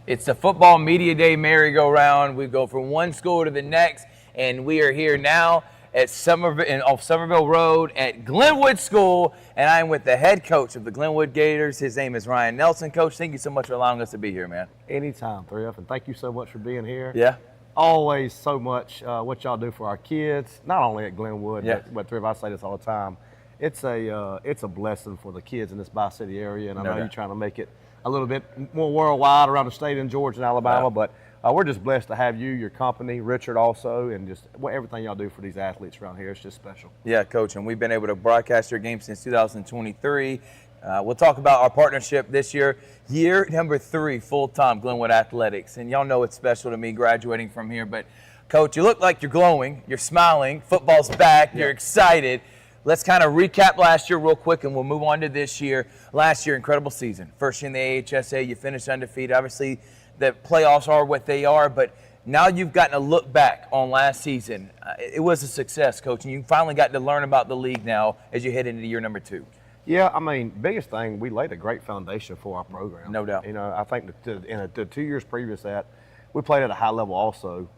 It's the Football Media Day merry-go-round. We go from one school to the next, and we are here now at off Somerville Road at Glenwood School, and I'm with the head coach of the Glenwood Gators. His name is Ryan Nelson. Coach, thank you so much for allowing us to be here, man. Anytime, Thrift, and thank you so much for being here. Yeah. Always so much what y'all do for our kids, not only at Glenwood, Yeah. but Thrift, I say this all the time. It's a blessing for the kids in this Bi-City area, and I know you're trying to make it a little bit more worldwide around the state in Georgia and Alabama, but we're just blessed to have you, your company, Richard also, and just everything y'all do for these athletes around here. It's just special. Yeah, Coach, and we've been able to broadcast your game since 2023. We'll talk about our partnership this year number 3, full-time Glenwood Athletics, and y'all know it's special to me graduating from here, but Coach, you look like you're glowing, you're smiling, football's back, you're excited. Let's kind of recap last year real quick, and we'll move on to this year. Last year, incredible season. First year in the AHSA, you finished undefeated. Obviously, the playoffs are what they are, but now you've gotten a look back on last season. It was a success, Coach, and you finally got to learn about the league now as you head into year number 2. Yeah, I mean, biggest thing, we laid a great foundation for our program. No doubt. You know, I think in the 2 years previous to that, we played at a high level also,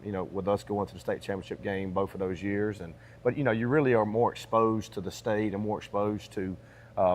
you know, with us going to the state championship game both of those years. But, you know, you really are more exposed to the state and more exposed to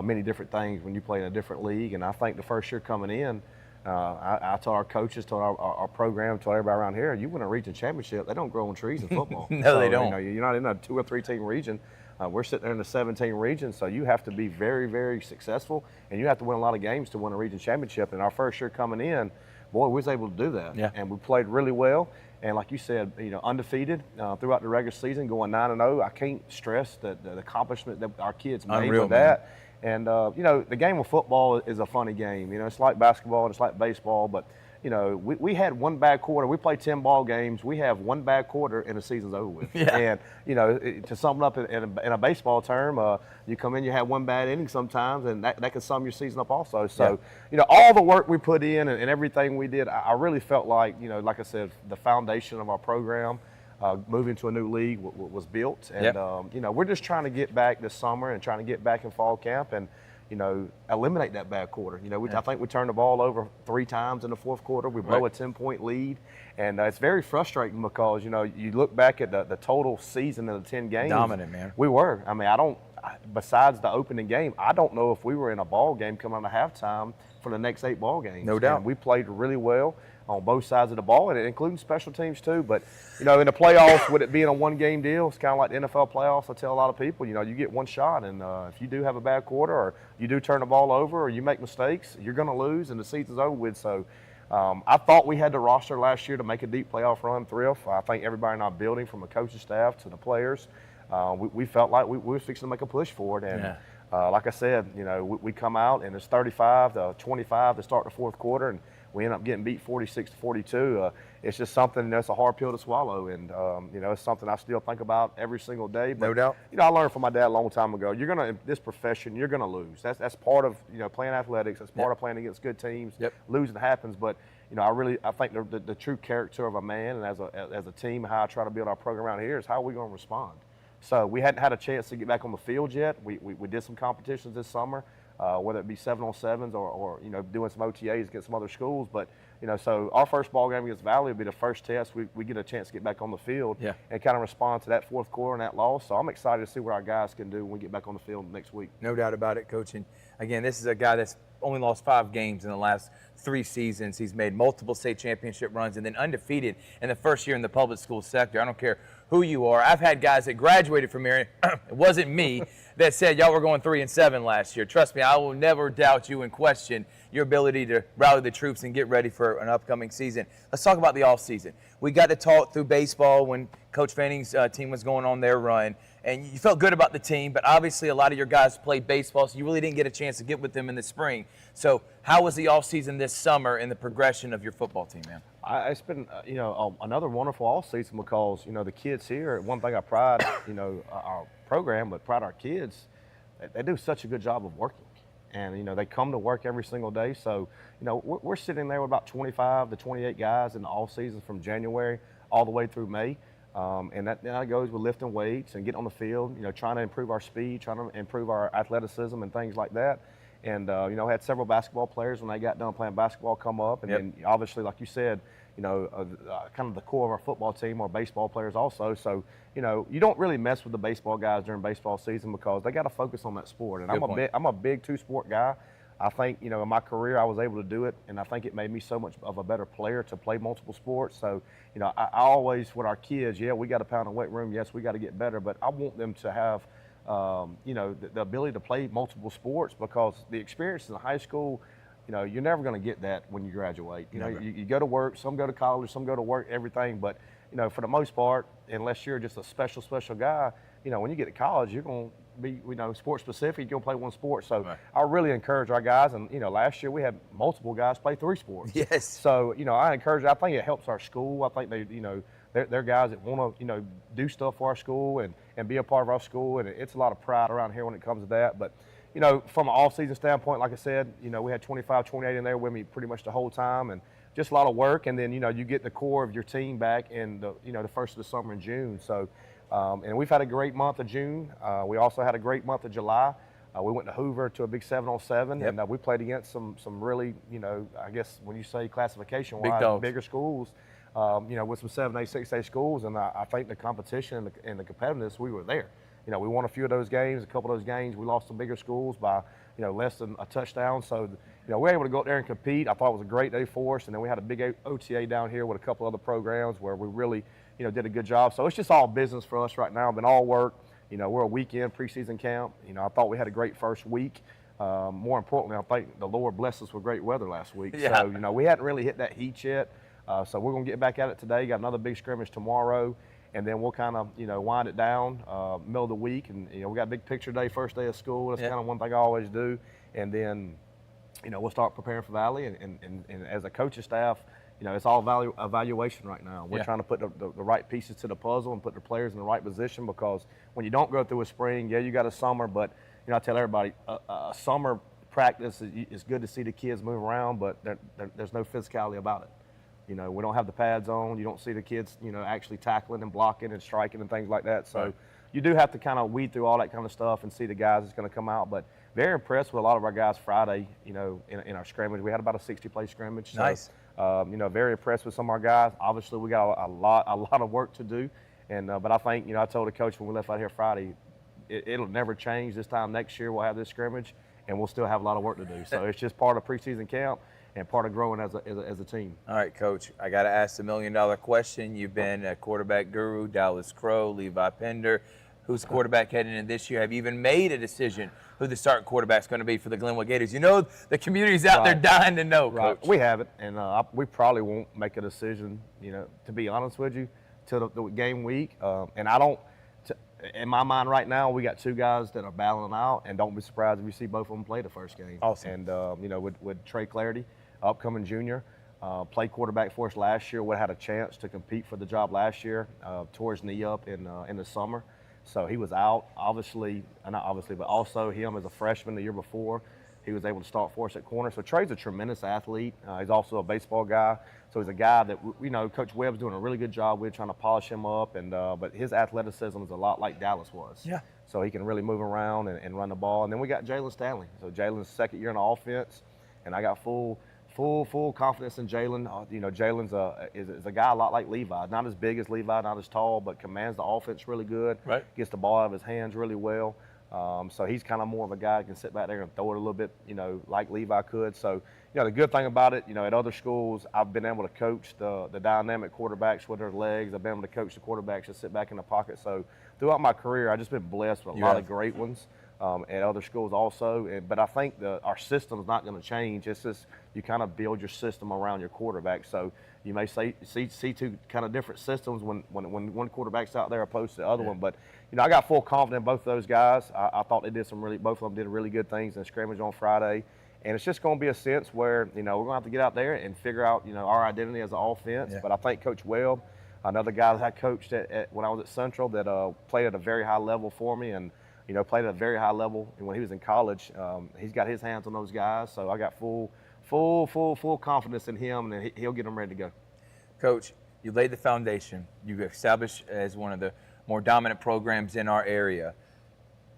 many different things when you play in a different league. And I think the first year coming in, I told our coaches, told our program, told everybody around here, you win a region championship, they don't grow on trees in football. No, they don't. You know, you're not in a 2 or 3 team region. We're sitting there in the 17 region, so you have to be very, very successful, and you have to win a lot of games to win a region championship. And our first year coming in, boy, we was able to do that. Yeah. And we played really well. And like you said, you know, undefeated throughout the regular season, going 9-0. I can't stress the accomplishment that our kids made with that. And, you know, the game of football is a funny game. You know, it's like basketball and it's like baseball, but, you know, we had one bad quarter. We played 10 ball games. We have one bad quarter and the season's over with. Yeah. And, you know, to sum it up in a baseball term, you come in, you have one bad inning sometimes, and that can sum your season up also. So, you know, all the work we put in and everything we did, I really felt like, you know, like I said, the foundation of our program, moving to a new league was built. And, you know, we're just trying to get back this summer and trying to get back in fall camp and, you know, eliminate that bad quarter. You know, I think we turned the ball over 3 times in the fourth quarter. We blow a 10-point lead. And it's very frustrating because, you know, you look back at the total season of the 10 games. Dominant, man. We were. I mean, besides the opening game, I don't know if we were in a ball game coming out of halftime for the next 8 ball games. No doubt. And we played really well on both sides of the ball, and including special teams too. But, you know, in the playoffs, with it being a one-game deal, it's kind of like the NFL playoffs. I tell a lot of people, you know, you get one shot, and if you do have a bad quarter or you do turn the ball over or you make mistakes, you're going to lose, and the season's over with. So I thought we had the roster last year to make a deep playoff run, Thrift. I think everybody in our building, from the coaching staff to the players, we felt like we were fixing to make a push for it. And like I said, you know, we come out, and it's 35-25 to start the fourth quarter, and we end up getting beat 46-42. It's just something that's a hard pill to swallow, and you know, it's something I still think about every single day. But, No doubt. You know, I learned from my dad a long time ago. In this profession, you're gonna lose. That's part of, you know, playing athletics. That's part of playing against good teams. Losing happens, but, you know, I think the true character of a man and as a team, how I try to build our program around here is how we're gonna respond. So we hadn't had a chance to get back on the field yet. We did some competitions this summer. Whether it be 7-on-7s or you know, doing some OTAs against some other schools. But, you know, so our first ball game against Valley will be the first test. We get a chance to get back on the field and kind of respond to that fourth quarter and that loss. So I'm excited to see what our guys can do when we get back on the field next week. No doubt about it, Coach. And again, this is a guy that's only lost 5 games in the last 3 seasons. He's made multiple state championship runs and then undefeated in the first year in the public school sector. I don't care who you are. I've had guys that graduated from here, it wasn't me, that said y'all were going 3-7 last year. Trust me, I will never doubt you and question your ability to rally the troops and get ready for an upcoming season. Let's talk about the off season. We got to talk through baseball when Coach Fanning's team was going on their run, and you felt good about the team, but obviously a lot of your guys played baseball, so you really didn't get a chance to get with them in the spring. So how was the off season this summer and the progression of your football team, man? It's been, you know, another wonderful off season because, you know, the kids here, one thing I pride, you know, our program, but pride our kids, they do such a good job of working. And, you know, they come to work every single day. So, you know, we're sitting there with about 25 to 28 guys in the off season from January all the way through May. And that goes with lifting weights and getting on the field, you know, trying to improve our speed, trying to improve our athleticism and things like that. And, had several basketball players when they got done playing basketball come up. And then obviously, like you said, kind of the core of our football team are baseball players also. So, you don't really mess with the baseball guys during baseball season because they got to focus on that sport. And I'm a big two-sport guy. I think, in my career, I was able to do it, and I think it made me so much of a better player to play multiple sports. So, I always, with our kids, we got to pound a weight room. Yes, we got to get better, but I want them to have, the ability to play multiple sports because the experience in high school, you're never going to get that when you graduate. You go to work, some go to college, some go to work, everything. But, for the most part, unless you're just a special guy, when you get to college, you're going to be, sports specific, you're going to play one sport. So I really encourage our guys. And, last year we had multiple guys play 3 sports. Yes. So, I encourage, I think it helps our school. I think they, they're guys that want to, do stuff for our school and be a part of our school. And it's a lot of pride around here when it comes to that. But, from an off-season standpoint, like I said, we had 25, 28 in there with me pretty much the whole time, and just a lot of work. And then, you get the core of your team back in the, the first of the summer in June. So, and we've had a great month of June. We also had a great month of July. We went to Hoover to a big 7-on-7, and we played against some really, I guess when you say classification-wise, bigger schools, with some 7A, 6A schools. And I think the competition and the competitiveness, we were there. We won a few of those games. A couple of those games, we lost some bigger schools by, less than a touchdown. So, we were able to go up there and compete. I thought it was a great day for us. And then we had a big OTA down here with a couple other programs where we really, did a good job. So it's just all business for us right now. Been all work. We're a weekend preseason camp. I thought we had a great first week. More importantly, I think the Lord blessed us with great weather last week. Yeah. So, we hadn't really hit that heat yet. So we're going to get back at it today. Got another big scrimmage tomorrow. And then we'll kind of, wind it down middle of the week. And, we got a big picture day, first day of school. That's kind of one thing I always do. And then, we'll start preparing for Valley. And as a coaching staff, it's all evaluation right now. We're trying to put the right pieces to the puzzle and put the players in the right position, because when you don't go through a spring, you got a summer. But, I tell everybody, a summer practice is good to see the kids move around, but there's no physicality about it. We don't have the pads on. You don't see the kids, actually tackling and blocking and striking and things like that. So you do have to kind of weed through all that kind of stuff and see the guys that's going to come out. But very impressed with a lot of our guys Friday, in our scrimmage. We had about a 60-play scrimmage. Nice. So, very impressed with some of our guys. Obviously, we got a lot of work to do. And but I think, I told the coach when we left out here Friday, it'll never change. This time next year we'll have this scrimmage, and we'll still have a lot of work to do. So it's just part of preseason camp and part of growing as a team. All right, Coach, I got to ask the million-dollar question. You've been a quarterback guru, Dallas Crow, Levi Pender. Who's the quarterback heading in this year? Have you even made a decision who the starting quarterback's going to be for the Glenwood Gators? The community's out there dying to know, Coach. We haven't, and we probably won't make a decision, to be honest with you, till the game week. And I don't, in my mind right now, we got 2 guys that are battling out, and don't be surprised if you see both of them play the first game. Awesome. And, with Trey Clarity, upcoming junior, played quarterback for us last year. We had a chance to compete for the job last year, tore his knee up in the summer. So he was out, not obviously, but also him as a freshman the year before. He was able to start for us at corner. So Trey's a tremendous athlete. He's also a baseball guy. So he's a guy that, Coach Webb's doing a really good job with, trying to polish him up. And but his athleticism is a lot like Dallas was. Yeah. So he can really move around and run the ball. And then we got Jalen Stanley. So Jalen's second year in the offense, and I got full confidence in Jalen. Jalen's is a guy a lot like Levi. Not as big as Levi, not as tall, but commands the offense really good. Right. Gets the ball out of his hands really well. So he's kind of more of a guy that can sit back there and throw it a little bit, like Levi could. So, the good thing about it, at other schools, I've been able to coach the dynamic quarterbacks with their legs. I've been able to coach the quarterbacks to sit back in the pocket. So throughout my career, I've just been blessed with a lot of great ones. At other schools also. But I think our system is not going to change. It's just you kind of build your system around your quarterback. So you may see 2 kind of different systems when one quarterback's out there opposed to the other one. But, I got full confidence in both of those guys. I thought they did both of them did really good things in scrimmage on Friday. And it's just going to be a sense where, we're going to have to get out there and figure out, our identity as an offense. Yeah. But I think Coach Webb, another guy that I coached when I was at Central that played at a very high level for me and, played at a very high level. And when he was in college, he's got his hands on those guys. So I got full confidence in him, and he'll get them ready to go. Coach, you laid the foundation. You've established as one of the more dominant programs in our area.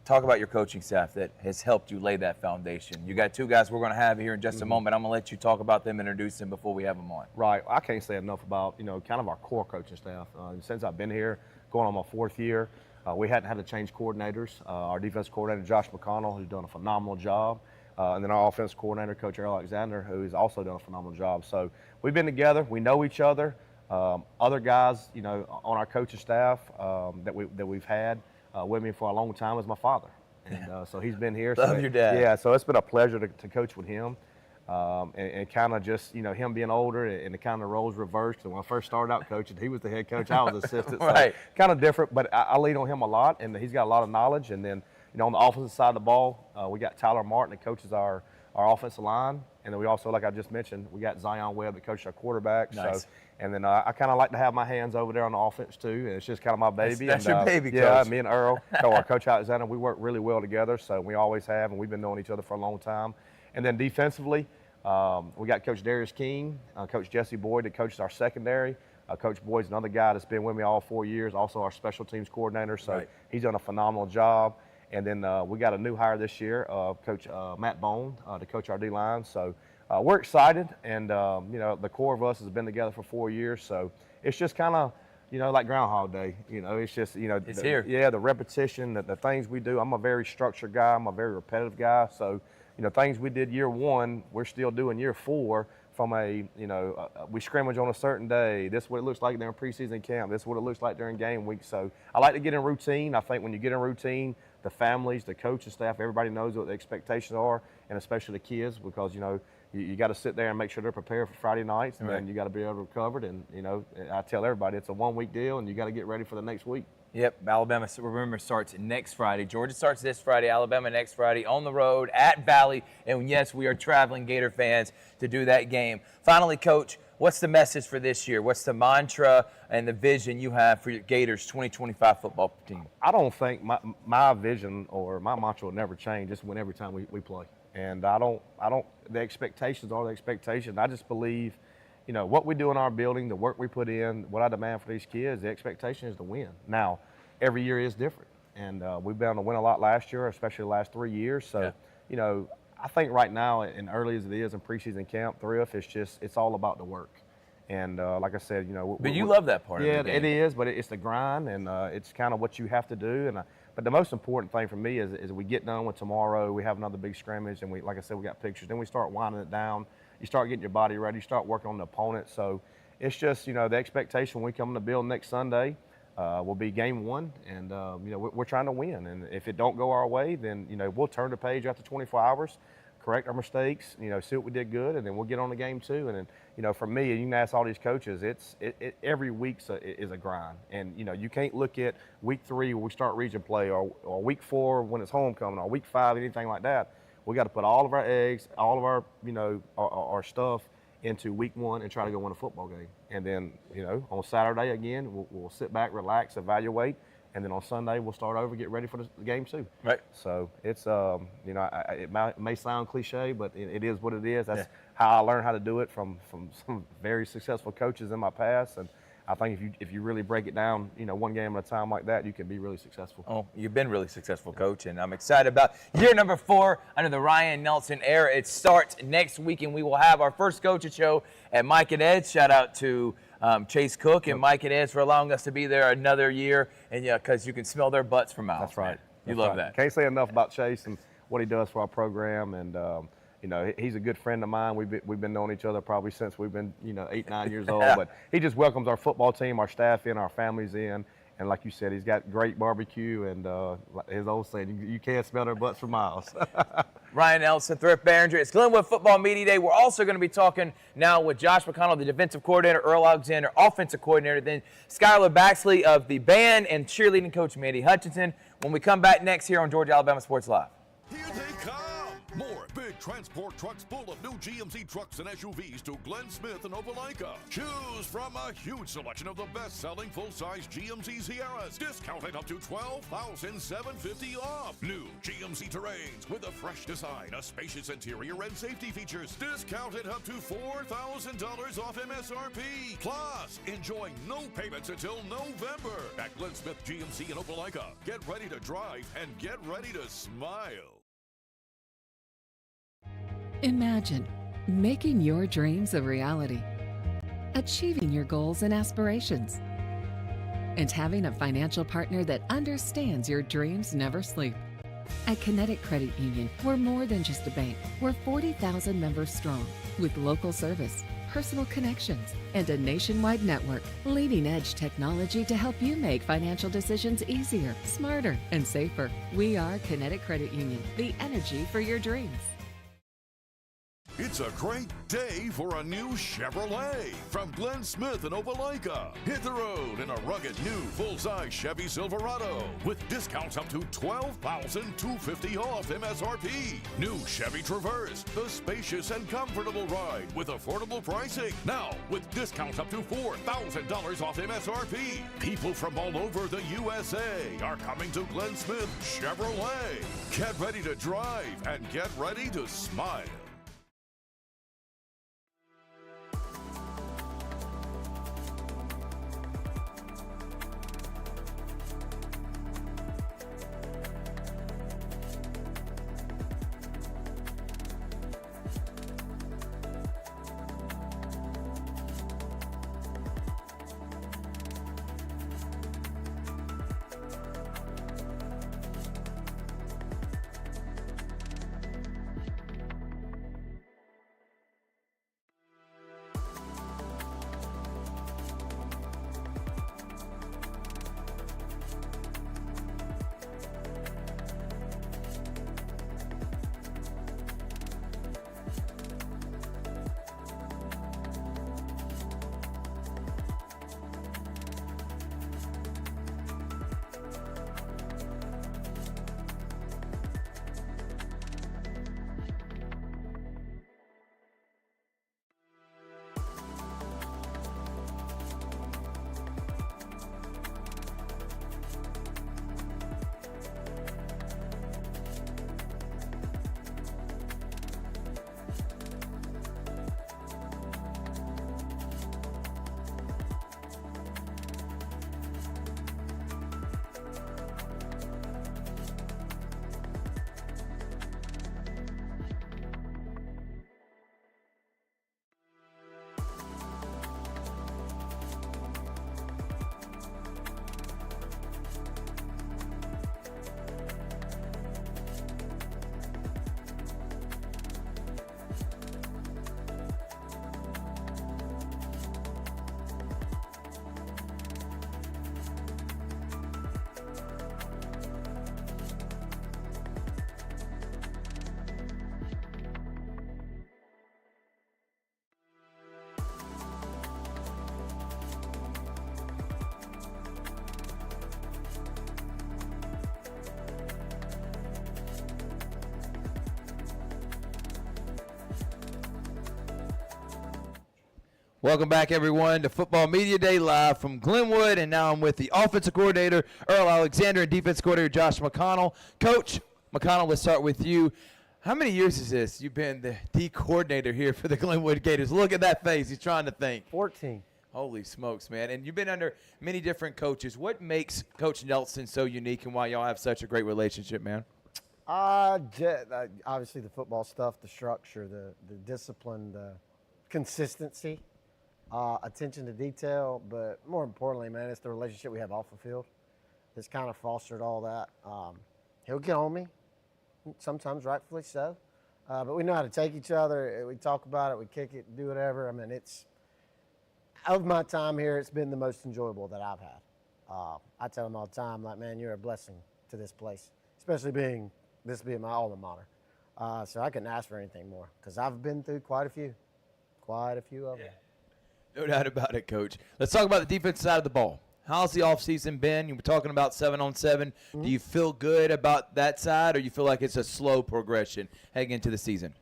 talk about your coaching staff that has helped you lay that foundation. You got two guys we're going to have here in just a moment. I'm going to let you talk about them, introduce them before we have them on. Right. I can't say enough about, kind of our core coaching staff. Since I've been here, going on my 4th year, we hadn't had to change coordinators. Our defense coordinator, Josh McConnell, who's done a phenomenal job. And then our offense coordinator, Coach Errol Alexander, who's also done a phenomenal job. So we've been together. We know each other. Other guys, on our coaching staff that we've had with me for a long time is my father. And so he's been here. Love your dad. Yeah, so it's been a pleasure to coach with him. And kind of just, him being older and the kind of roles reversed. And when I first started out coaching, he was the head coach, I was assistant. Right. So kind of different, but I lean on him a lot, and he's got a lot of knowledge. And then, on the offensive side of the ball, we got Tyler Martin that coaches our offensive line. And then we also, like I just mentioned, we got Zion Webb that coaches our quarterback. Nice. So, and then I kind of like to have my hands over there on the offense too. And it's just kind of my baby. That's your baby, Coach. Yeah, me and Earl, our Coach Alexander, we work really well together. So we always have, and we've been knowing each other for a long time. And then defensively, we got Coach Darius King, Coach Jesse Boyd that coaches our secondary. Coach Boyd's another guy that's been with me all 4 years, also our special teams coordinator. So he's done a phenomenal job. And then we got a new hire this year, Coach Matt Bone, to coach our D-line. So we're excited, and the core of us has been together for 4 years. So it's just kind of, like Groundhog Day. It's just, it's here. Yeah, the repetition, the things we do. I'm a very structured guy. I'm a very repetitive guy. So, things we did year 1, we're still doing year 4. From we scrimmage on a certain day. This is what it looks like during preseason camp. This is what it looks like during game week. So I like to get in routine. I think when you get in routine, the families, the coaching staff, everybody knows what the expectations are, and especially the kids, because, you got to sit there and make sure they're prepared for Friday nights, and then you got to be able to recover. And, I tell everybody it's a 1-week deal, and you got to get ready for the next week. Yep, Alabama, remember, starts next Friday. Georgia starts this Friday, Alabama next Friday, on the road at Valley. And yes, we are traveling Gator fans to do that game. Finally, Coach, what's the message for this year? What's the mantra and the vision you have for your Gators 2025 football team? I don't think my vision or my mantra will never change. Just win every time we play. And the expectations are the expectations. I just believe, what we do in our building, the work we put in, what I demand for these kids, the expectation is to win. Now, every year is different. And we've been able to win a lot last year, especially the last 3 years. So, I think right now, and early as it is in preseason camp, Thrift, it's all about the work. And like I said, but you love that part of the game. Yeah, it is, but it's the grind, and it's kind of what you have to do. But the most important thing for me is we get done with tomorrow, we have another big scrimmage, and like I said, we got pictures. Then we start winding it down. You start getting your body ready. You start working on the opponent. So it's just, the expectation when we come in the build next Sunday will be game 1, and we're trying to win. And if it don't go our way, then we'll turn the page after 24 hours, correct our mistakes, see what we did good, and then we'll get on to game 2. And then, for me, you can ask all these coaches, every week is a grind. And, you can't look at week 3 when we start region play, or week 4 when it's homecoming, or week 5, anything like that. We got to put all of our eggs, all of our, our stuff into week 1 and try to go win a football game. And then, on Saturday again, we'll sit back, relax, evaluate. And then on Sunday, we'll start over, get ready for the game 2. Right. So it's, it may sound cliche, but it is what it is. That's how I learned how to do it from some very successful coaches in my past. And I think if you really break it down, one game at a time like that, you can be really successful. Oh, you've been really successful, Coach, and I'm excited about year number 4 under the Ryan Nelson era. It starts next week, and we will have our first coaching show at Mike and Ed's. Shout out to Chase Cook and Mike and Ed's for allowing us to be there another year, and because you can smell their butts from miles. That's right. You love that. Can't say enough about Chase and what he does for our program, and he's a good friend of mine. We've been knowing each other probably since we've been 8, 9 years old. But he just welcomes our football team, our staff in, our families in, and like you said, he's got great barbecue, and his old saying, you can't smell their butts for miles. Ryan Nelson, Thrift Behringer. It's Glenwood Football Media Day. We're also going to be talking now with Josh McConnell, the defensive coordinator, Earl Alexander, offensive coordinator, then Skylar Baxley of the band, and cheerleading coach Mandy Hutchinson when we come back next here on Georgia Alabama Sports Live. Here they come. More big Take transport trucks full of new GMC trucks and SUVs to Glenn Smith and Opelika. Choose from a huge selection of the best-selling full-size GMC Sierras, discounted up to $12,750 off. New GMC Terrains with a fresh design, a spacious interior, and safety features, discounted up to $4,000 off MSRP. Plus, enjoy no payments until November at Glenn Smith GMC in Opelika. Get ready to drive and get ready to smile. Imagine making your dreams a reality, achieving your goals and aspirations, and having a financial partner that understands your dreams never sleep. At Kinetic Credit Union, we're more than just a bank. We're 40,000 members strong with local service, personal connections, and a nationwide network. Leading-edge technology to help you make financial decisions easier, smarter, and safer. We are Kinetic Credit Union, the energy for your dreams. It's a great day for a new Chevrolet from Glenn Smith and Opelika. Hit the road in a rugged new full-size Chevy Silverado with discounts up to $12,250 off MSRP. New Chevy Traverse, the spacious and comfortable ride with affordable pricing. Now with discounts up to $4,000 off MSRP. People from all over the USA are coming to Glenn Smith Chevrolet. Get ready to drive and get ready to smile. Welcome back, everyone, to Football Media Day live from Glenwood, and now I'm with the offensive coordinator, Earl Alexander, and defense coordinator, Josh McConnell. Coach McConnell, let's start with you. How many years is this? You've been the D coordinator here for the Glenwood Gators. Look at that face. He's trying to think. 14. Holy smokes, man. And you've been under many different coaches. What makes Coach Nelson so unique and why y'all have such a great relationship, man? Obviously the football stuff, the structure, the discipline, the consistency, attention to detail, but more importantly, man, it's the relationship we have off the field. It's kind of fostered all that. He'll get on me, sometimes rightfully so, but we know how to take each other. We talk about it, we kick it, do whatever. I mean, of my time here, it's been the most enjoyable that I've had. I tell him all the time, like, man, you're a blessing to this place, especially this being my alma mater. So I couldn't ask for anything more because I've been through quite a few of them. No doubt about it, Coach. Let's talk about the defensive side of the ball. How's the offseason been? You were talking about 7-on-7. Do you feel good about that side, or you feel like it's a slow progression heading into the season?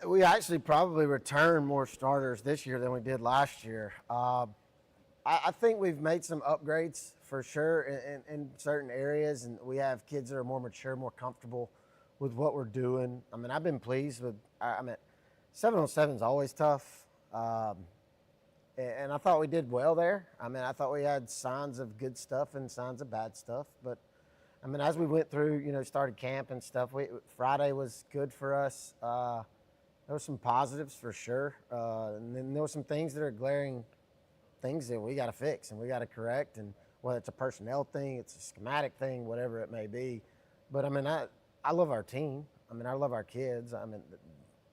we actually probably return more starters this year than we did last year. I think we've made some upgrades for sure in certain areas, and we have kids that are more mature, more comfortable with what we're doing. I mean, I've been pleased with. 7-on-7 is always tough, and I thought we did well there. I mean, I thought we had signs of good stuff and signs of bad stuff, but I mean, as we went through, started camp and stuff, Friday was good for us. There were some positives for sure, and then there were some things that are glaring things that we got to fix and we got to correct, and whether it's a personnel thing, it's a schematic thing, whatever it may be. But I mean, I love our team. I mean, I love our kids. I mean,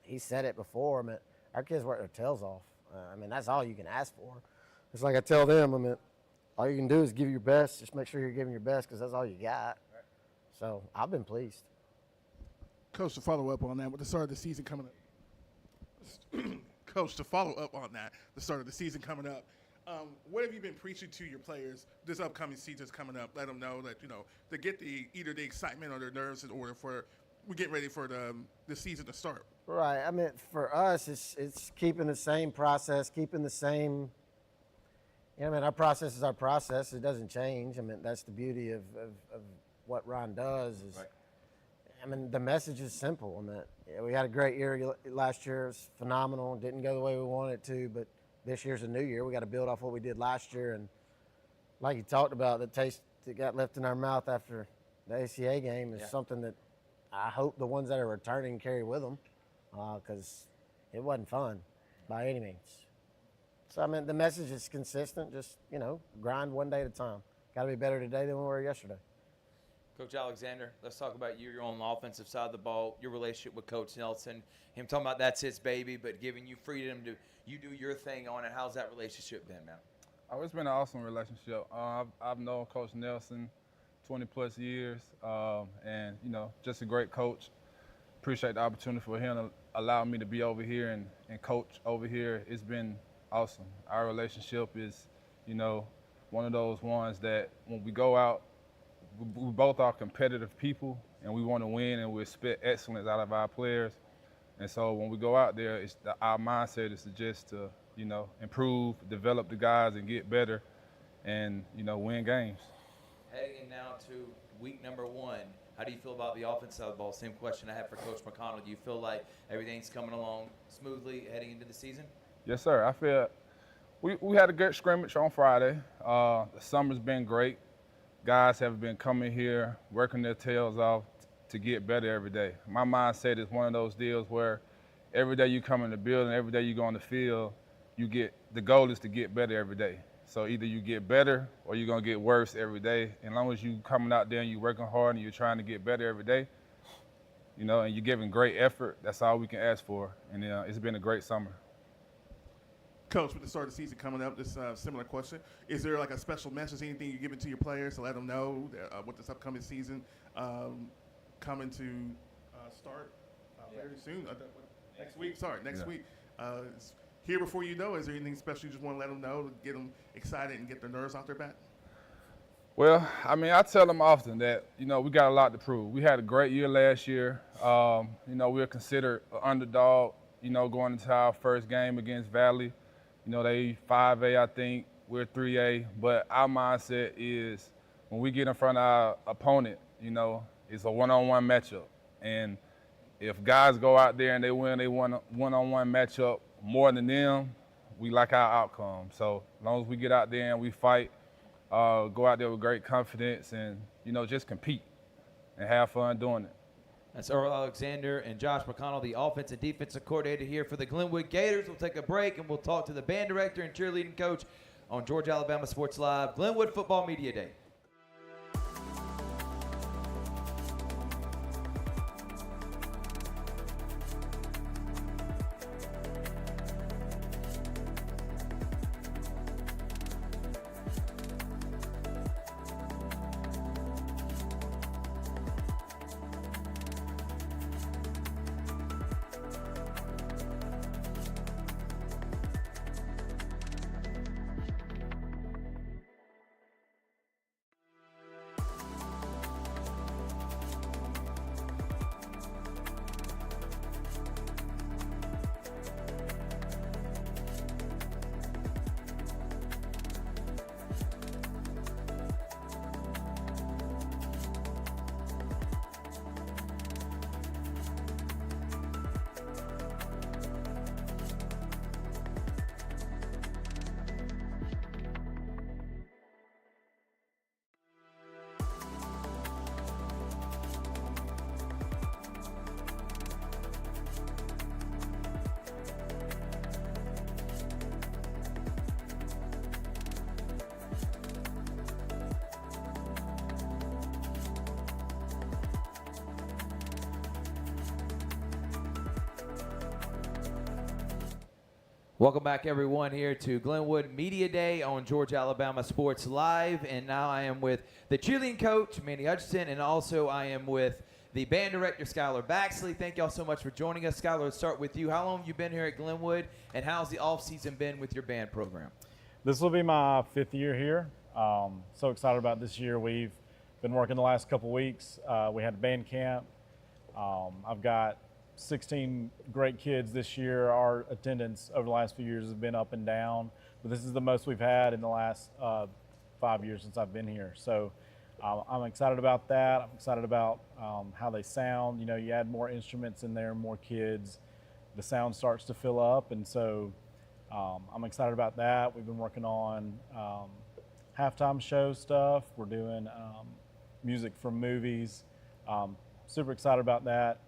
he said it before. I mean, our kids work their tails off. I mean, that's all you can ask for. It's like I tell them, I mean, all you can do is give your best. Just make sure you're giving your best, because that's all you got. So I've been pleased. Coach, to follow up on that, with the start of the season coming up, Coach, to follow up on that, the start of the season coming up, what have you been preaching to your players this upcoming season's coming up? Let them know that, to get either the excitement or their nerves in order for we're getting ready for the season to start. Right. I mean, for us, it's keeping the same process, keeping the same. I mean, our process is our process. It doesn't change. I mean, that's the beauty of what Ron does. Is, right. I mean, the message is simple. I mean, we had a great year last year. It was phenomenal. Didn't go the way we wanted it to, but this year's a new year. We got to build off what we did last year. And like you talked about, the taste that got left in our mouth after the ACA game is something that I hope the ones that are returning carry with them, because it wasn't fun by any means. So, I mean, the message is consistent. Just, grind one day at a time. Got to be better today than we were yesterday. Coach Alexander, let's talk about you. You're on the offensive side of the ball, your relationship with Coach Nelson, him talking about that's his baby, but giving you freedom to you do your thing on it. How's that relationship been, man? Oh, it's been an awesome relationship. I've known Coach Nelson 20-plus years, and, just a great coach. Appreciate the opportunity for him to allow me to be over here and coach over here. It's been awesome. Our relationship is, one of those ones that when we go out, we both are competitive people, and we want to win, and we expect excellence out of our players. And so when we go out there, our mindset is to improve, develop the guys, and get better, and win games. Heading in now to week number 1, how do you feel about the offensive side of the ball? Same question I had for Coach McConnell. Do you feel like everything's coming along smoothly heading into the season? Yes, sir. I feel we had a good scrimmage on Friday. The summer's been great. Guys have been coming here, working their tails off to get better every day. My mindset is one of those deals where every day you come in the building, every day you go on the field, the goal is to get better every day. So either you get better or you're going to get worse every day. And as long as you coming out there and you're working hard and you're trying to get better every day, and you're giving great effort, that's all we can ask for. And it's been a great summer. Coach, with the start of the season coming up, this similar question. Is there like a special message, anything you're giving to your players to let them know what this upcoming season coming to start very soon? Next week. Sorry, next week. It's here before you know. Is there anything special you just want to let them know to get them excited and get their nerves off their back? Well, I mean, I tell them often that, we got a lot to prove. We had a great year last year. We're considered an underdog, going into our first game against Valley. They 5A, I think. We're 3A. But our mindset is when we get in front of our opponent, it's a one-on-one matchup. And if guys go out there and they win a one-on-one matchup more than them, we like our outcome. So as long as we get out there and we fight, go out there with great confidence and, just compete and have fun doing it. That's Earl Alexander and Josh McConnell, the offense and defensive coordinator here for the Glenwood Gators. We'll take a break and we'll talk to the band director and cheerleading coach on Georgia Alabama Sports Live, Glenwood Football Media Day. Welcome back, everyone, here to Glenwood Media Day on Georgia Alabama Sports Live. And now I am with the cheerleading coach, Mandy Hutchinson, and also I am with the band director, Skylar Baxley. Thank y'all so much for joining us. Skylar, let's start with you. How long have you been here at Glenwood, and how's the off-season been with your band program? This will be my 5th year here. So excited about this year. We've been working the last couple weeks. We had a band camp. I've got 16 great kids this year. Our attendance over the last few years has been up and down, but this is the most we've had in the last 5 years since I've been here. So I'm excited about that. I'm excited about how they sound. You know, you add more instruments in there, more kids, the sound starts to fill up, and so I'm excited about that. We've been working on halftime show stuff. We're doing music from movies. Super excited about that.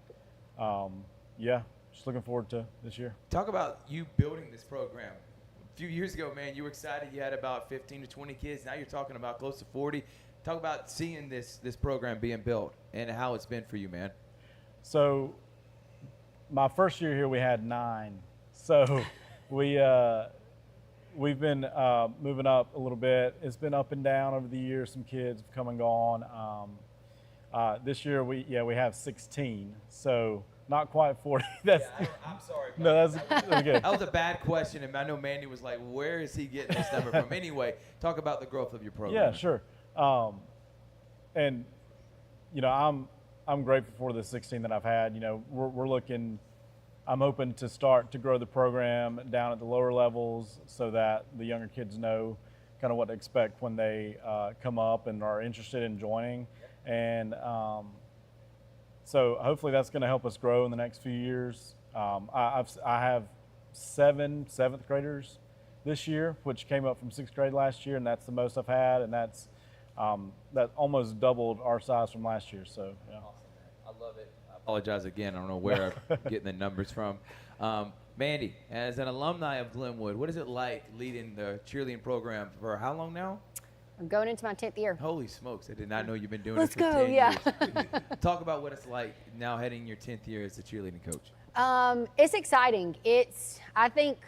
Yeah, just looking forward to this year. Talk about you building this program. A few years ago, man, you were excited. You had about 15 to 20 kids. Now you're talking about close to 40. Talk about seeing this program being built and how it's been for you, man. So my first year here, we had 9. So we've been moving up a little bit. It's been up and down over the years. Some kids have come and gone. This year we have 16, so not quite 40. I'm sorry. No, that's okay. That was a bad question, and I know Mandy was like, "Where is he getting this number from?" Anyway, talk about the growth of your program. Yeah, sure. And you know, I'm grateful for the 16 that I've had. You know, we're looking. I'm hoping to start to grow the program down at the lower levels so that the younger kids know kind of what to expect when they come up and are interested in joining. And so hopefully that's going to help us grow in the next few years. I have 7 7th graders this year, which came up from 6th grade last year, and that's the most I've had, and that's that almost doubled our size from last year. So yeah. Awesome, man. I love it. I apologize again. I don't know where I'm getting the numbers from. Mandy, as an alumni of Glenwood, what is it like leading the cheerleading program for how long now? I'm going into my 10th year. Holy smokes, I did not know you've been doing Let's it for go, 10 yeah. years. Talk about what it's like now heading your 10th year as a cheerleading coach. It's exciting. I think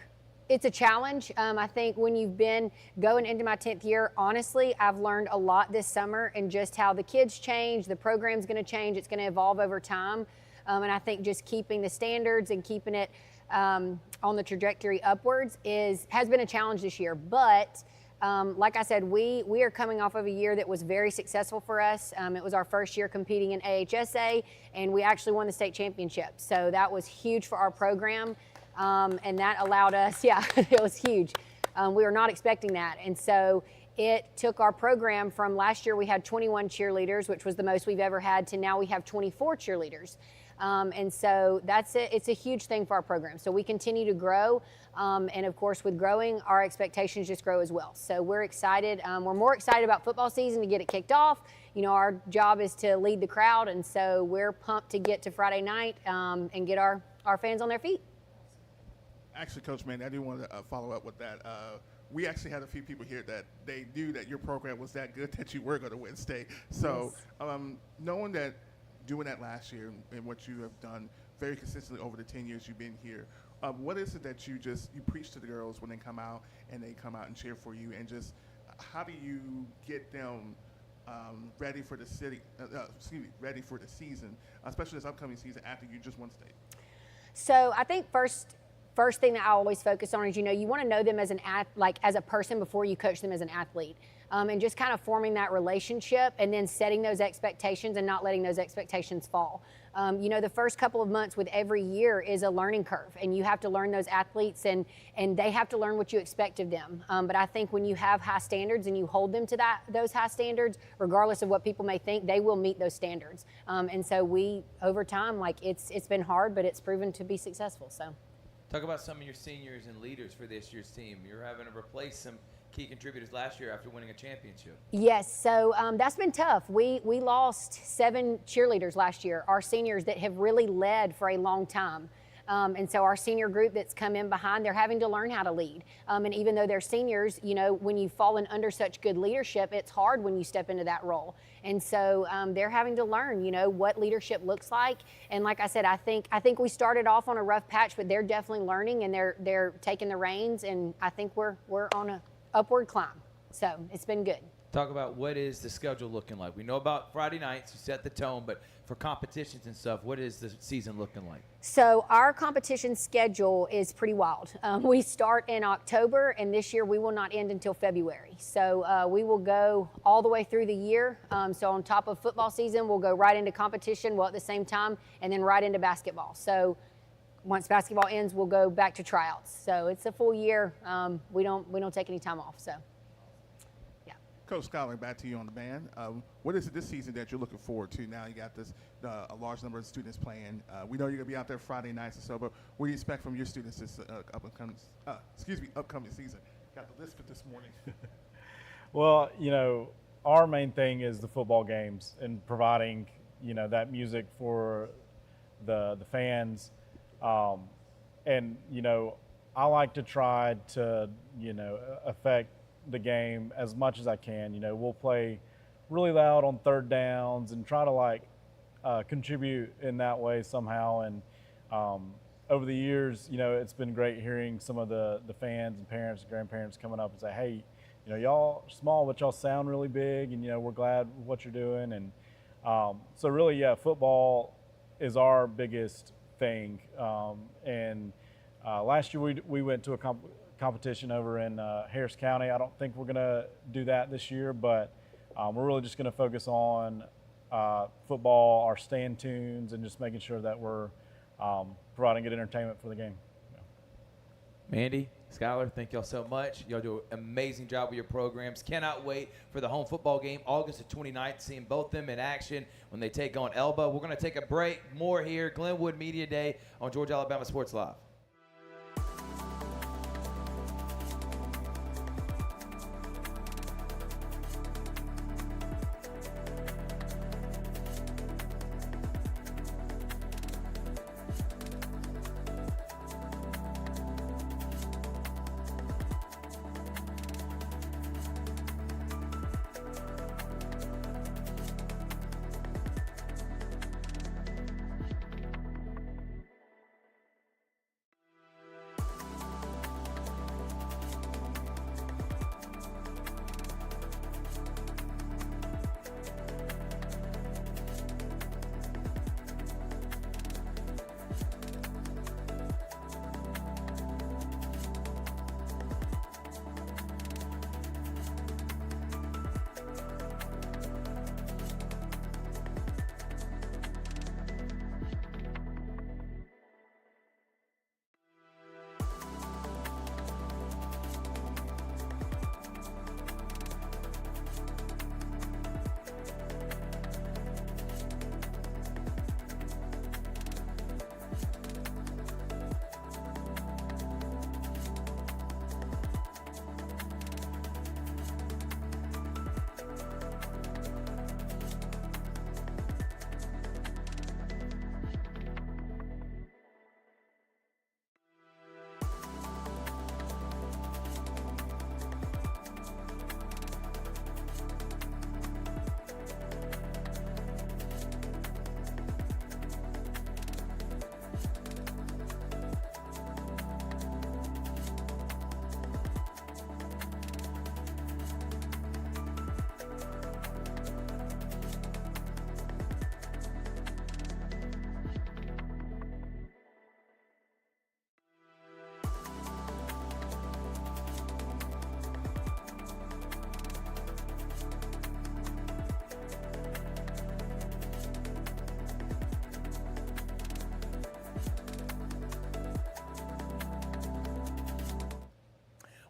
it's a challenge. I think when you've been going into my 10th year, honestly, I've learned a lot this summer and just how the kids change, the program's going to change, it's going to evolve over time. And I think just keeping the standards and keeping it on the trajectory upwards has been a challenge this year. But like I said, we are coming off of a year that was very successful for us. It was our first year competing in AHSA, and we actually won the state championship. So that was huge for our program, and that allowed us, yeah, it was huge. We were not expecting that. And so it took our program from last year we had 21 cheerleaders, which was the most we've ever had, to now we have 24 cheerleaders. And so that's it. It's a huge thing for our program. So we continue to grow. And of course, with growing, our expectations just grow as well. So we're excited. We're more excited about football season to get it kicked off. You know, our job is to lead the crowd. And so we're pumped to get to Friday night and get our fans on their feet. Actually, Coach Mandy, I do want to follow up with that. We actually had a few people here that they knew that your program was that good that you were going to win state. So knowing that, doing that last year and what you have done very consistently over the 10 years you've been here, what is it that you preach to the girls when they come out and cheer for you, and just how do you get them ready for the ready for the season, especially this upcoming season after you just won state? So I think first thing that I always focus on is, you want to know them as as a person before you coach them as an athlete. And just kind of forming that relationship and then setting those expectations and not letting those expectations fall. The first couple of months with every year is a learning curve, and you have to learn those athletes and they have to learn what you expect of them. But I think when you have high standards and you hold them to those high standards, regardless of what people may think, they will meet those standards. And so over time, it's been hard, but it's proven to be successful. So. Talk about some of your seniors and leaders for this year's team. You're having to replace some key contributors last year after winning a championship. Yes, so that's been tough. We lost 7 cheerleaders last year, our seniors that have really led for a long time. And so our senior group that's come in behind, they're having to learn how to lead. And even though they're seniors, you know, when you've fallen under such good leadership, it's hard when you step into that role. And so they're having to learn, you know, what leadership looks like. And like I said, I think we started off on a rough patch, but they're definitely learning and they're taking the reins. And I think we're on a upward climb. So it's been good. Talk about what is the schedule looking like. We know about Friday nights, you set the tone, but for competitions and stuff, what is the season looking like? So our competition schedule is pretty wild. We start in October, and this year we will not end until February. So we will go all the way through the year. So on top of football season, we'll go right into competition, well, at the same time, and then right into basketball. So once basketball ends, we'll go back to tryouts. So it's a full year. We don't take any time off. So. Coach Scholar, back to you on the band. What is it this season that you're looking forward to? Now you got this a large number of students playing. We know you're gonna be out there Friday nights or so, but what do you expect from your students this upcoming season? Got the list for this morning. Well, you know, our main thing is the football games and providing, you know, that music for the fans. And, you know, I like to try to, you know, affect the game as much as I can. You know, we'll play really loud on third downs and try to like contribute in that way somehow. And over the years, you know, it's been great hearing some of the fans and parents and grandparents coming up and say, hey, you know, y'all are small, but y'all sound really big, and, you know, we're glad what you're doing. And so really, yeah, football is our biggest thing. And last year we went to a competition over in Harris County. I don't think we're going to do that this year, but we're really just going to focus on football, our stand tunes, and just making sure that we're providing good entertainment for the game. Yeah. Mandy, Skylar, thank y'all so much. Y'all do an amazing job with your programs. Cannot wait for the home football game, August the 29th, seeing both them in action when they take on Elba. We're going to take a break. More here, Glenwood Media Day on Georgia Alabama Sports Live.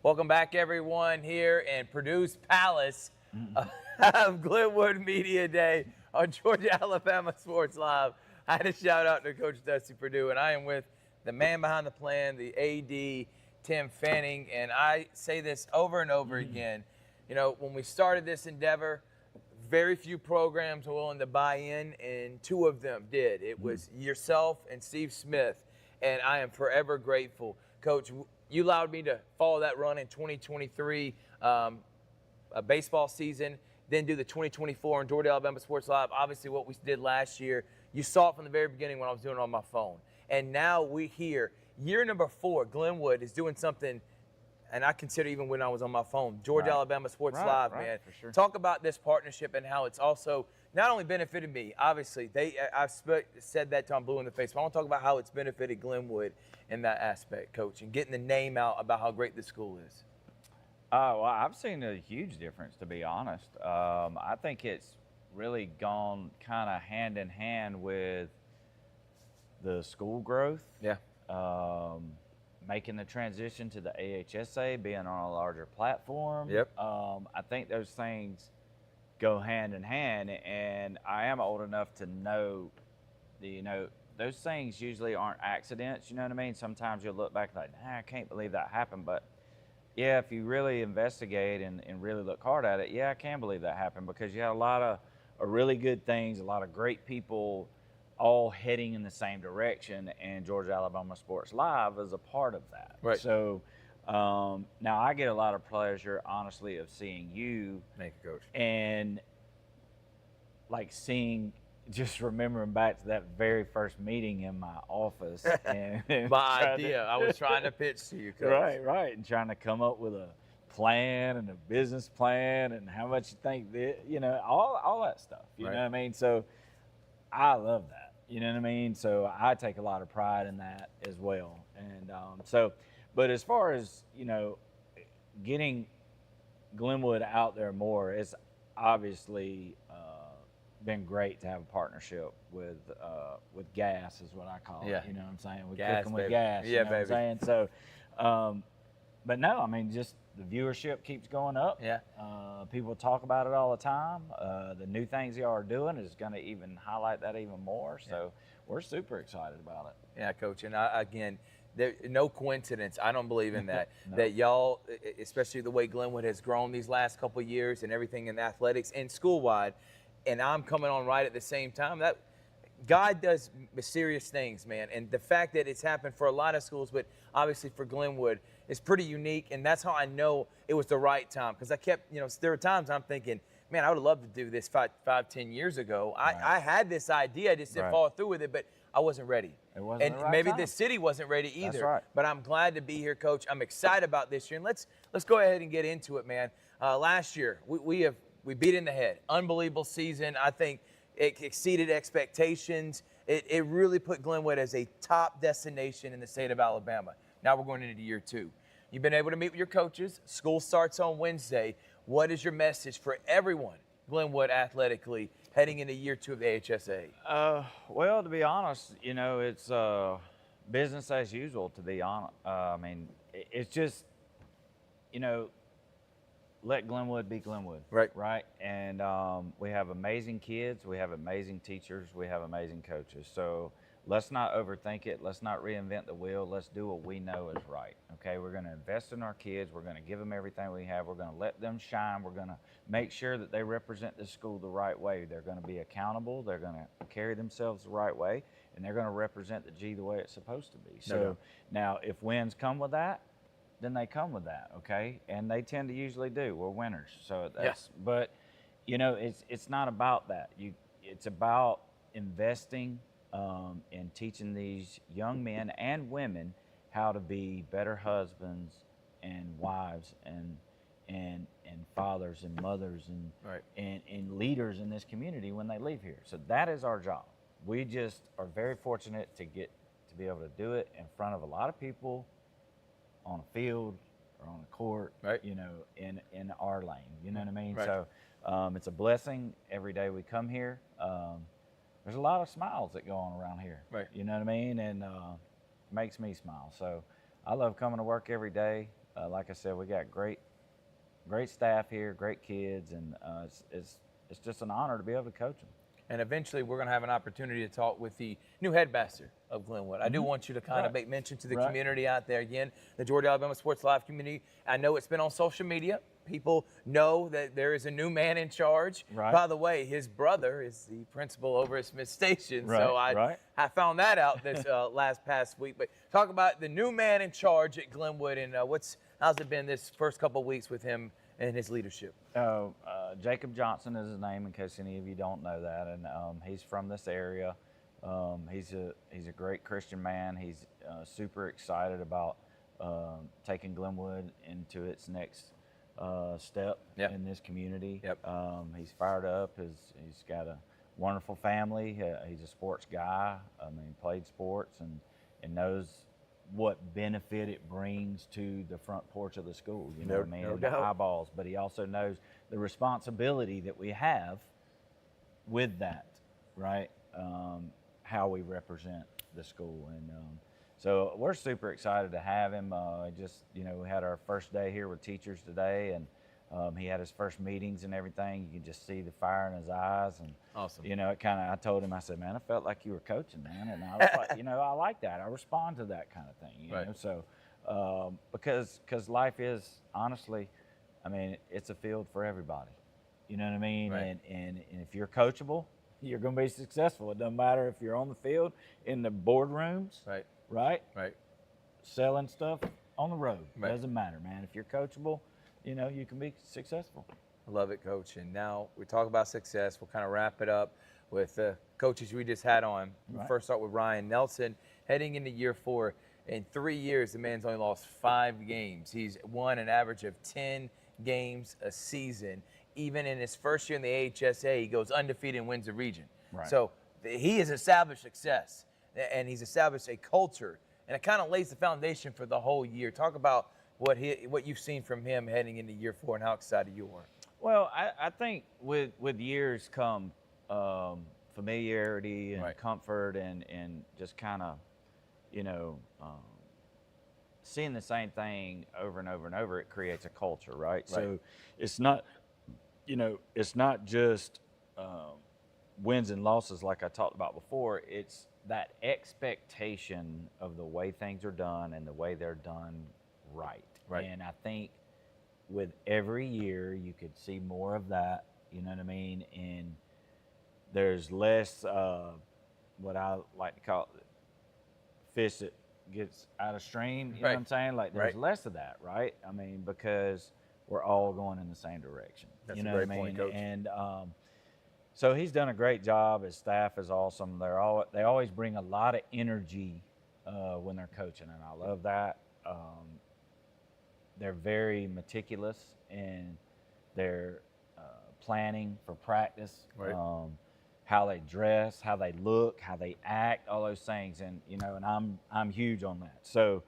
Welcome back, everyone, here in Purdue's Palace of Glenwood Media Day on Georgia Alabama Sports Live. I had a shout out to Coach Dusty Purdue, and I am with the man behind the plan, the AD, Tim Fanning, and I say this over and over again. You know, when we started this endeavor, very few programs were willing to buy in, and two of them did. It was yourself and Steve Smith. and I am forever grateful. Coach, you allowed me to follow that run in 2023 baseball season, then do the 2024 in Georgia, Alabama Sports Live. Obviously, what we did last year, you saw it from the very beginning when I was doing it on my phone. And now we're here. Year number 4, Glenwood is doing something, and I consider even when I was on my phone, Georgia, Alabama Sports Live, man. For sure. Talk about this partnership and how it's also not only benefited me, obviously, I've said that to I'm blue in the face, but I want to talk about how it's benefited Glenwood in that aspect, Coach, and getting the name out about how great this school is. Well, I've seen a huge difference, to be honest. I think it's really gone kind of hand in hand with the school growth. Yeah. Making the transition to the AHSA, being on a larger platform. Yep. I think those things go hand in hand, and I am old enough to know, those things usually aren't accidents, you know what I mean? Sometimes you'll look back like, I can't believe that happened, but yeah, if you really investigate and really look hard at it, yeah, I can believe that happened, because you had a lot of really good things, a lot of great people all heading in the same direction, and Georgia Alabama Sports Live is a part of that. Right. So now I get a lot of pleasure, honestly, of seeing you. Thank you, Coach. And like just remembering back to that very first meeting in my office. And My idea. I was trying to pitch to you, Coach. Right. And trying to come up with a plan and a business plan and how much you think that, all that stuff. You know what I mean? So I love that. You know what I mean? So I take a lot of pride in that as well. And but as far as, getting Glenwood out there more, it's obviously been great to have a partnership with gas, is what I call it. You know what I'm saying? We're cooking with gas. Yeah, you know baby. What I'm saying? So, but no, I mean, just the viewership keeps going up. Yeah. People talk about it all the time. The new things y'all are doing is going to even highlight that even more. So we're super excited about it. Yeah, Coach. And again, no coincidence. I don't believe in that. No. That y'all, especially the way Glenwood has grown these last couple of years and everything in athletics and school-wide, and I'm coming on right at the same time, that God does mysterious things, man. And the fact that it's happened for a lot of schools, but obviously for Glenwood, is pretty unique. And that's how I know it was the right time. Because I kept, there were times I'm thinking, man, I would have loved to do this 10 years ago. I had this idea, I just didn't follow through with it, but I wasn't ready. It wasn't the right maybe time. the city wasn't ready either. That's right. But I'm glad to be here, Coach. I'm excited about this year. And let's go ahead and get into it, man. Last year, we beat in the head. Unbelievable season. I think it exceeded expectations. It really put Glenwood as a top destination in the state of Alabama. Now we're going into year 2. You've been able to meet with your coaches. School starts on Wednesday. What is your message for everyone, Glenwood athletically, heading into year 2 of the AHSA? Well, to be honest, it's business as usual, to be honest. I mean, it's just, let Glenwood be Glenwood. Right. And we have amazing kids. We have amazing teachers. We have amazing coaches. So let's not overthink it. Let's not reinvent the wheel. Let's do what we know is right. Okay. We're going to invest in our kids. We're going to give them everything we have. We're going to let them shine. We're going to make sure that they represent the school the right way. They're going to be accountable. They're going to carry themselves the right way. And they're going to represent the G the way it's supposed to be. So now if wins come with that, then they come with that, okay? And they tend to usually do. We're winners. So that's, but, it's not about that. It's about investing in teaching these young men and women how to be better husbands and wives and fathers and mothers and leaders in this community when they leave here. So that is our job. We just are very fortunate to be able to do it in front of a lot of people, on a field or on a court, in our lane, you know what I mean? So it's a blessing every day we come here. There's a lot of smiles that go on around here, you know what I mean? And makes me smile. So I love coming to work every day. Like I said, we got great staff here, great kids, and it's just an honor to be able to coach them. And eventually we're going to have an opportunity to talk with the new headmaster of Glenwood. I do want you to kind of make mention to the community out there. Again, the Georgia Alabama Sports Live community. I know it's been on social media. people know that there is a new man in charge. Right. By the way, his brother is the principal over at Smith Station. Right, So right. I found that out this past week. But talk about the new man in charge at Glenwood and how's it been this first couple of weeks with him and his leadership? Jacob Johnson is his name, in case any of you don't know that, and he's from this area. He's a great Christian man. He's super excited about taking Glenwood into its next step in this community. Yep. He's fired up. He's got a wonderful family. He's a sports guy. I mean, played sports and knows what benefit it brings to the front porch of the school. You know what I mean? No And the doubt. eyeballs. But he also knows the responsibility that we have with that, right? How we represent the school. And so we're super excited to have him. We had our first day here with teachers today, and he had his first meetings and everything. You can just see the fire in his eyes. And, Awesome. I told him, I said, man, I felt like you were coaching, man. And I was like, I like that. I respond to that kind of thing, you know? So, because life is, honestly, I mean, it's a field for everybody. You know what I mean? Right. And if you're coachable, you're going to be successful. It doesn't matter if you're on the field, in the boardrooms, right? Selling stuff on the road. Right. Doesn't matter, man. If you're coachable, you can be successful. I love it, Coach. And now we talk about success. We'll kind of wrap it up with the coaches we just had on. We'll first start with Ryan Nelson. Heading into year 4, in 3 years, the man's only lost 5 games. He's won an average of 10 games a season. Even in his first year in the AHSA, he goes undefeated and wins the region. Right. So he has established success, and he's established a culture, and it kind of lays the foundation for the whole year. Talk about what you've seen from him heading into year 4 and how excited you are. Well, I think with years come familiarity and comfort and just kind of, seeing the same thing over and over and over, it creates a culture, right? So it's not, it's not just wins and losses like I talked about before. It's that expectation of the way things are done and the way they're done right. And I think with every year, you could see more of that, you know what I mean? And there's less, what I like to call fish that gets out of stream, you know what I'm saying? Like there's less of that, right? I mean, because we're all going in the same direction. That's you know a great what I mean? point, Coach. And so he's done a great job. His staff is awesome. They always bring a lot of energy when they're coaching, and I love that. They're very meticulous in their planning for practice, how they dress, how they look, how they act, all those things, and and I'm huge on that. So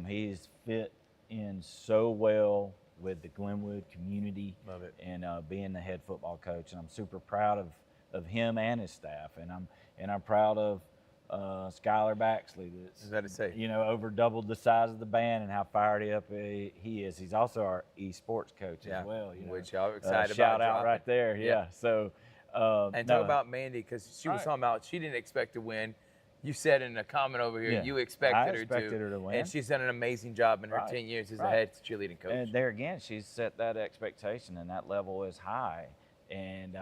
he's fit in so well with the Glenwood community. Love it. And being the head football coach, and I'm super proud of him and his staff, and I'm proud of Skylar Baxley, that's over doubled the size of the band and how fired up he is. He's also our esports coach as well. Which y'all are excited about. Shout out dropping. right there, yeah. So and talk about Mandy, because she was talking about she didn't expect to win. You said in a comment over here you expected her to win, and she's done an amazing job in her 10 years as a head cheerleading coach. And there again, she's set that expectation, and that level is high. And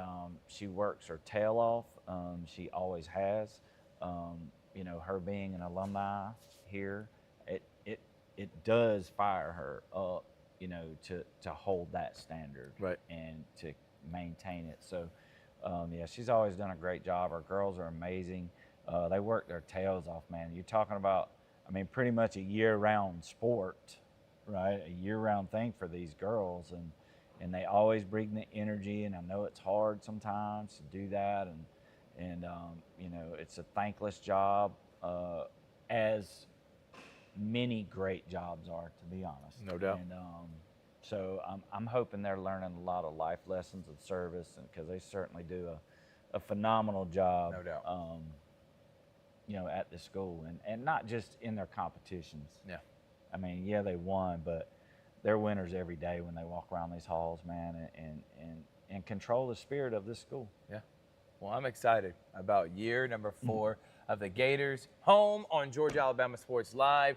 she works her tail off. She always has. Her being an alumni here, it does fire her up, to hold that standard and to maintain it. So, she's always done a great job. Our girls are amazing. They work their tails off, man. You're talking about, pretty much a year-round sport, right? A year-round thing for these girls, and they always bring the energy. And I know it's hard sometimes to do that, and it's a thankless job, as many great jobs are, to be honest. No doubt. And so I'm hoping they're learning a lot of life lessons of service, and because they certainly do a phenomenal job. No doubt. At the school, and not just in their competitions. Yeah. They won, but they're winners every day when they walk around these halls, man, and control the spirit of this school. Yeah. Well, I'm excited about year number 4 of the Gators, home on Georgia Alabama Sports Live.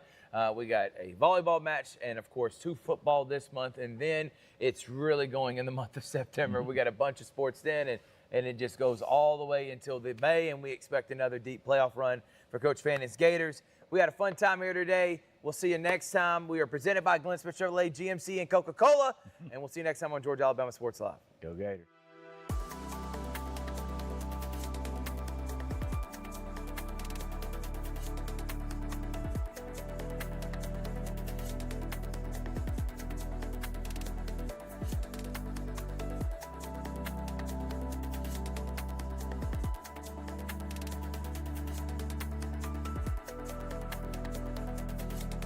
We got a volleyball match and, of course, 2 football this month, and then it's really going in the month of September. We got a bunch of sports then, and it just goes all the way until the May, and we expect another deep playoff run for Coach Fannon's Gators. We had a fun time here today. We'll see you next time. We are presented by Glenn Smith Chevrolet, GMC, and Coca-Cola, and we'll see you next time on Georgia Alabama Sports Live. Go Gators.